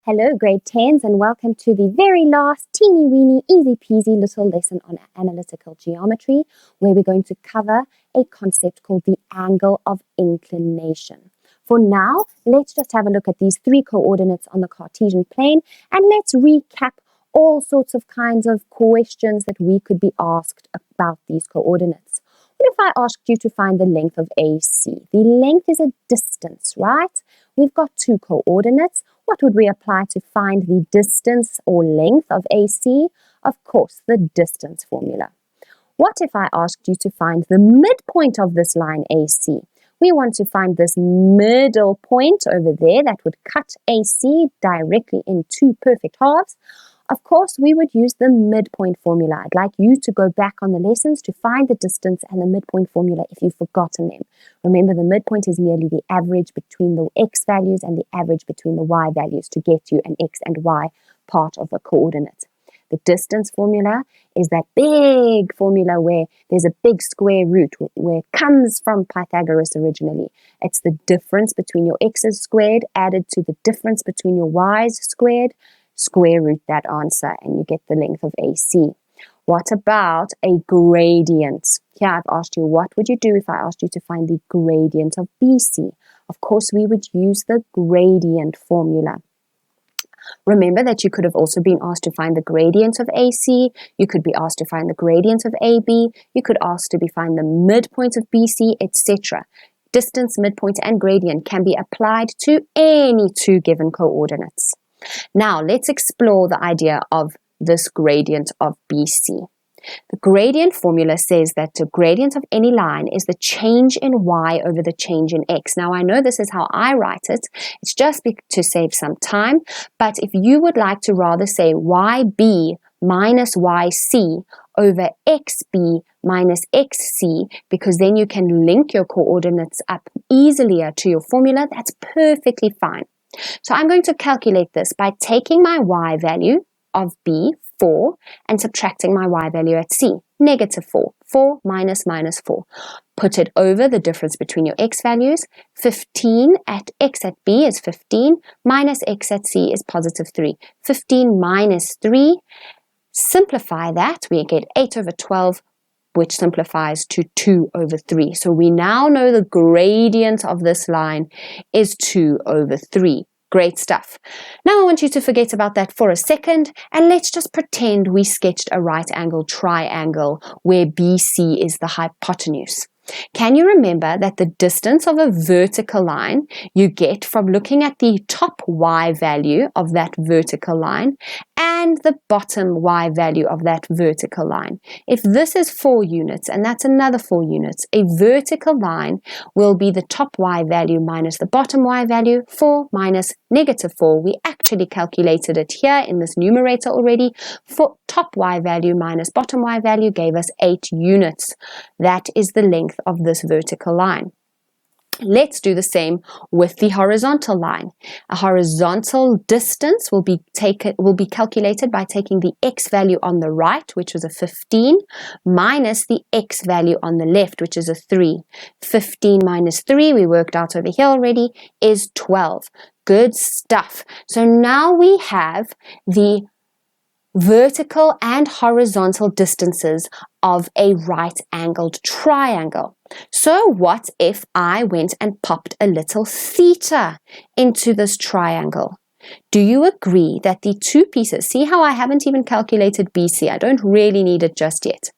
Hello, grade 10s, and welcome to the very last teeny weeny, easy peasy little lesson on analytical geometry, where we're going to cover a concept called the angle of inclination. For now, let's just have a look at these three coordinates on the Cartesian plane, and let's recap all sorts of kinds of questions that we could be asked about these coordinates. What if I asked you to find the length of AC? The length is a distance, right? We've got two coordinates. What would we apply to find the distance or length of AC? Of course, the distance formula. What if I asked you to find the midpoint of this line AC? We want to find this middle point over there that would cut AC directly in two perfect halves. Of course, we would use the midpoint formula. I'd like you to go back on the lessons to find the distance and the midpoint formula if you've forgotten them. Remember, the midpoint is merely the average between the x values and the average between the y values to get you an x and y part of a coordinate. The distance formula is that big formula where there's a big square root where it comes from Pythagoras originally. It's the difference between your x's squared added to the difference between your y's squared. Square root that answer and you get the length of AC. What about a gradient? Here I've asked you, what would you do if I asked you to find the gradient of BC? Of course, we would use the gradient formula. Remember that you could have also been asked to find the gradient of AC. You could be asked to find the gradient of AB. You could ask to find the midpoint of BC, etc. Distance, midpoint, and gradient can be applied to any two given coordinates. Now, let's explore the idea of this gradient of BC. The gradient formula says that the gradient of any line is the change in y over the change in x. Now, I know this is how I write it. It's just to save some time. But if you would like to rather say yb minus yc over xb minus xc, because then you can link your coordinates up easily to your formula, that's perfectly fine. So I'm going to calculate this by taking my y value of b, 4, and subtracting my y value at c, negative 4. 4 minus 4. Put it over the difference between your x values. 15 at x at b is 15, minus x at c is positive 3. 15 minus 3, simplify that, we get 8 over 12, which simplifies to 2 over 3. So we now know the gradient of this line is 2 over 3. Great stuff. Now I want you to forget about that for a second, and let's just pretend we sketched a right-angled triangle where BC is the hypotenuse. Can you remember that the distance of a vertical line you get from looking at the top y value of that vertical line and the bottom y value of that vertical line? If this is 4 units and that's another 4 units, a vertical line will be the top y value minus the bottom y value, 4 minus negative 4. We actually calculated it here in this numerator already. For top y value minus bottom y value gave us 8 units. That is the length of this vertical line. Let's do the same with the horizontal line. A horizontal distance will be calculated by taking the x value on the right, which was a 15, minus the x value on the left, which is a 3. 15 minus 3, we worked out over here already, is 12. Good stuff. So now we have the vertical and horizontal distances of a right-angled triangle. So what if I went and popped a little theta into this triangle? Do you agree that the two pieces, see how I haven't even calculated BC, I don't really need it just yet,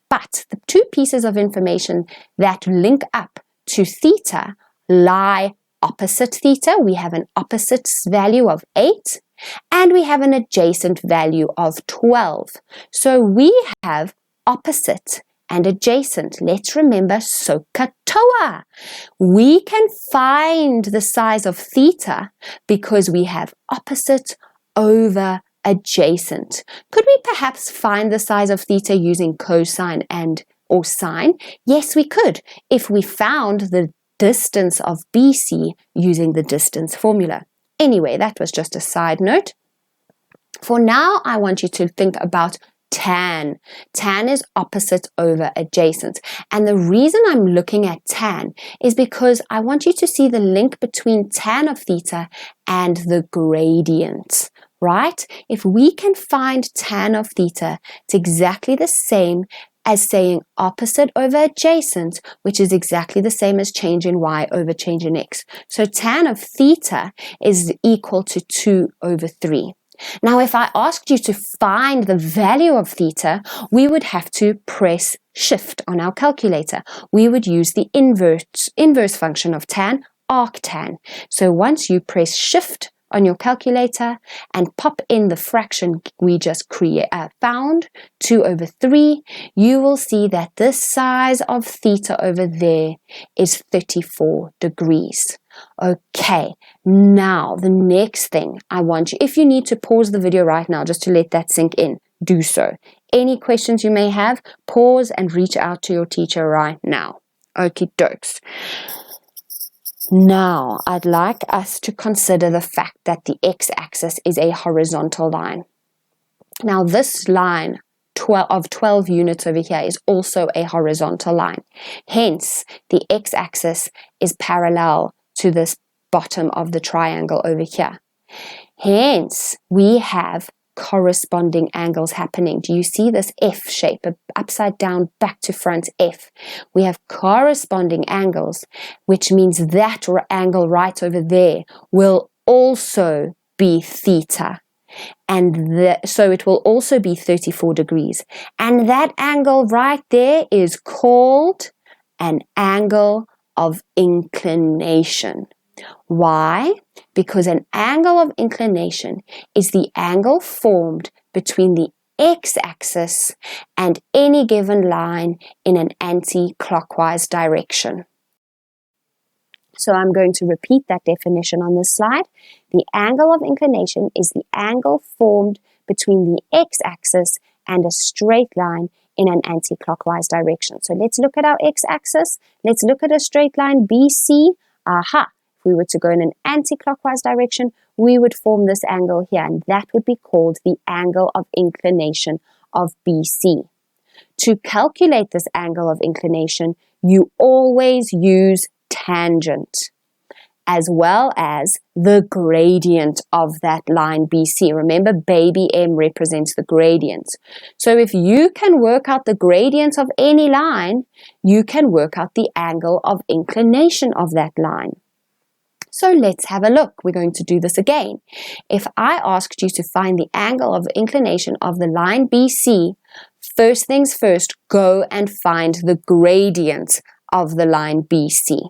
but the two pieces of information that link up to theta lie opposite theta. We have an opposite value of 8 and we have an adjacent value of 12. So we have opposite and adjacent. Let's remember SOHCAHTOA. We can find the size of theta because we have opposite over adjacent. Could we perhaps find the size of theta using cosine or sine? Yes, we could, if we found the distance of BC using the distance formula. Anyway, that was just a side note. For now, I want you to think about Tan. Tan is opposite over adjacent. And the reason I'm looking at tan is because I want you to see the link between tan of theta and the gradient, right? If we can find tan of theta, it's exactly the same as saying opposite over adjacent, which is exactly the same as change in y over change in x. So tan of theta is equal to 2 over 3. Now, if I asked you to find the value of theta, we would have to press shift on our calculator. We would use the inverse function of tan, arctan. So once you press shift on your calculator and pop in the fraction we just found, 2 over 3, you will see that this size of theta over there is 34 degrees. Okay, now the next thing I want you, if you need to pause the video right now just to let that sink in, do so. Any questions you may have, pause and reach out to your teacher right now. Okie dokes. Now, I'd like us to consider the fact that the x-axis is a horizontal line. Now, this line of 12 units over here is also a horizontal line. Hence, the x-axis is parallel to this bottom of the triangle over here. Hence, we have corresponding angles happening. Do you see this F shape, upside down, back to front F? We have corresponding angles, which means that angle right over there will also be theta. And so it will also be 34 degrees. And that angle right there is called an angle of inclination. Why? Because an angle of inclination is the angle formed between the x-axis and any given line in an anti-clockwise direction. So I'm going to repeat that definition on this slide. The angle of inclination is the angle formed between the x-axis and a straight line in an anti-clockwise direction. So let's look at our x-axis. Let's look at a straight line BC. Aha! If we were to go in an anti-clockwise direction, we would form this angle here, and that would be called the angle of inclination of BC. To calculate this angle of inclination, you always use tangent as well as the gradient of that line BC. Remember, baby M represents the gradient. So if you can work out the gradient of any line, you can work out the angle of inclination of that line. So let's have a look. We're going to do this again. If I asked you to find the angle of inclination of the line BC, first things first, go and find the gradient of the line BC.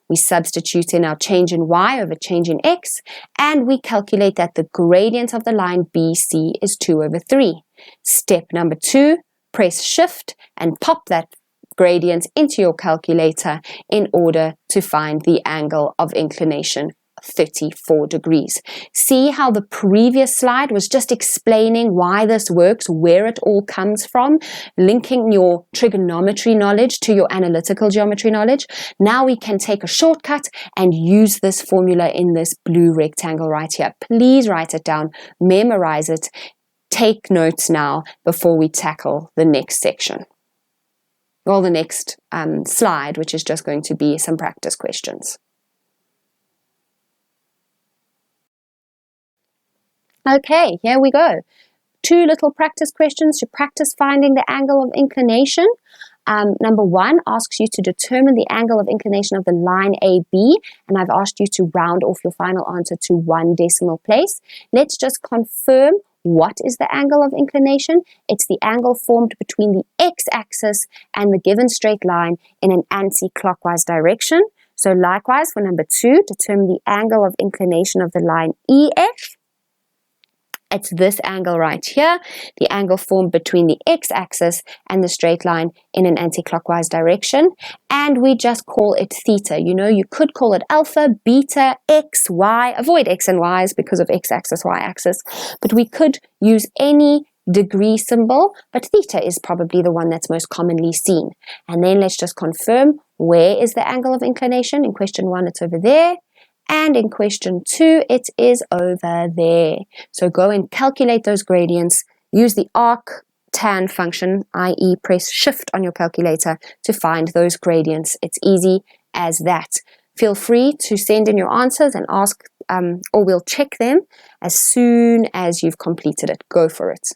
We substitute in our change in y over change in x, and we calculate that the gradient of the line BC is 2 over 3. Step number 2, press shift and pop that gradient into your calculator in order to find the angle of inclination, 34 degrees. See how the previous slide was just explaining why this works, where it all comes from, linking your trigonometry knowledge to your analytical geometry knowledge. Now we can take a shortcut and use this formula in this blue rectangle right here. Please write it down, memorize it, take notes now before we tackle the next section. Well, the next slide, which is just going to be some practice questions. Okay, here we go. 2 little practice questions to practice finding the angle of inclination. Number 1 asks you to determine the angle of inclination of the line AB, and I've asked you to round off your final answer to 1 decimal place. Let's just confirm what is the angle of inclination. It's the angle formed between the x-axis and the given straight line in an anti-clockwise direction. So likewise for number 2, determine the angle of inclination of the line EF. It's this angle right here, the angle formed between the x-axis and the straight line in an anti-clockwise direction. And we just call it theta. You know, you could call it alpha, beta, x, y. Avoid x and y's because of x-axis, y-axis. But we could use any degree symbol, but theta is probably the one that's most commonly seen. And then let's just confirm, where is the angle of inclination? In question 1, it's over there. And in question 2, it is over there. So go and calculate those gradients. Use the arc tan function, i.e. press shift on your calculator to find those gradients. It's easy as that. Feel free to send in your answers and ask, or we'll check them as soon as you've completed it. Go for it.